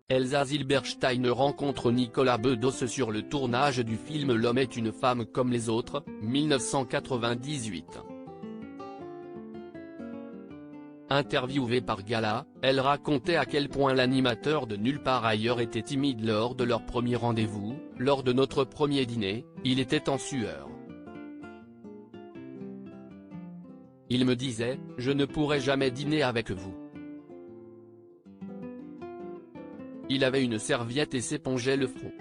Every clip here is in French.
Elsa Zilberstein rencontre Nicolas Bedos sur le tournage du film L'homme est une femme comme les autres, 1998. Interviewée par Gala, elle racontait à quel point l'animateur de Nulle part ailleurs était timide lors de leur premier rendez-vous. Lors de notre premier dîner, il était en sueur. Il me disait « Je ne pourrai jamais dîner avec vous ». Il avait une serviette et s'épongeait le front.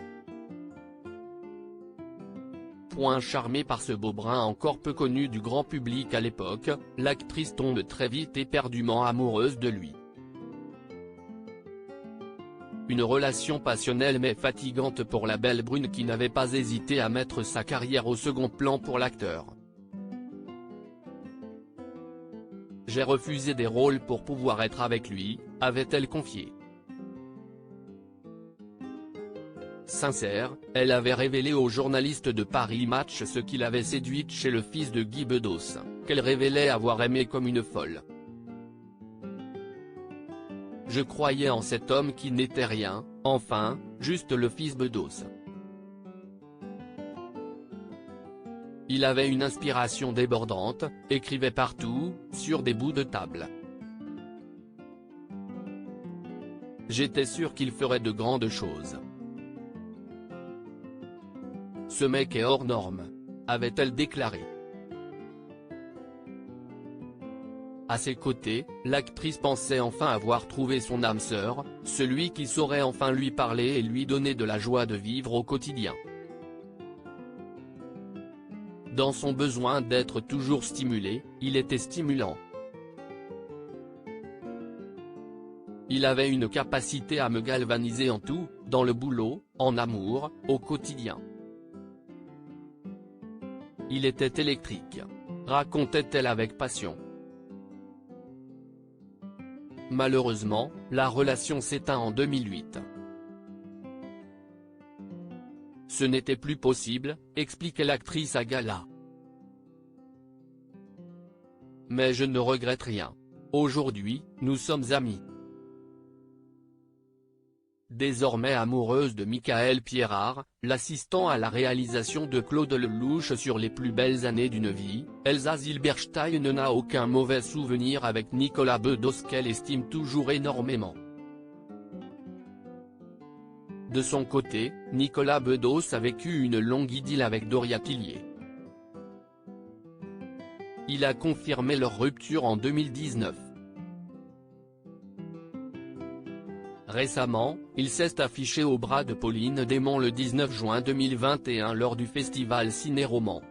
Charmée par ce beau brun encore peu connu du grand public à l'époque, l'actrice tombe très vite éperdument amoureuse de lui. Une relation passionnelle mais fatigante pour la belle brune qui n'avait pas hésité à mettre sa carrière au second plan pour l'acteur. J'ai refusé des rôles pour pouvoir être avec lui, avait-elle confié. Sincère, elle avait révélé aux journalistes de Paris Match ce qui l'avait séduite chez le fils de Guy Bedos, qu'elle révélait avoir aimé comme une folle. Je croyais en cet homme qui n'était rien, enfin, juste le fils Bedos. Il avait une inspiration débordante, écrivait partout, sur des bouts de table. J'étais sûr qu'il ferait de grandes choses. Ce mec est hors norme, avait-elle déclaré. À ses côtés, l'actrice pensait enfin avoir trouvé son âme sœur, celui qui saurait enfin lui parler et lui donner de la joie de vivre au quotidien. Dans son besoin d'être toujours stimulé, il était stimulant. Il avait une capacité à me galvaniser en tout, dans le boulot, en amour, au quotidien. Il était électrique, racontait-elle avec passion. Malheureusement, la relation s'éteint en 2008. Ce n'était plus possible, expliquait l'actrice à Gala. Mais je ne regrette rien. Aujourd'hui, nous sommes amis. Désormais amoureuse de Michael Pierrard, l'assistant à la réalisation de Claude Lelouch sur Les plus belles années d'une vie, Elsa Zilberstein n'a aucun mauvais souvenir avec Nicolas Bedos qu'elle estime toujours énormément. De son côté, Nicolas Bedos a vécu une longue idylle avec Doria Tillier. Il a confirmé leur rupture en 2019. Récemment, il s'est affiché au bras de Pauline Démon le 19 juin 2021 lors du festival Ciné-Roman.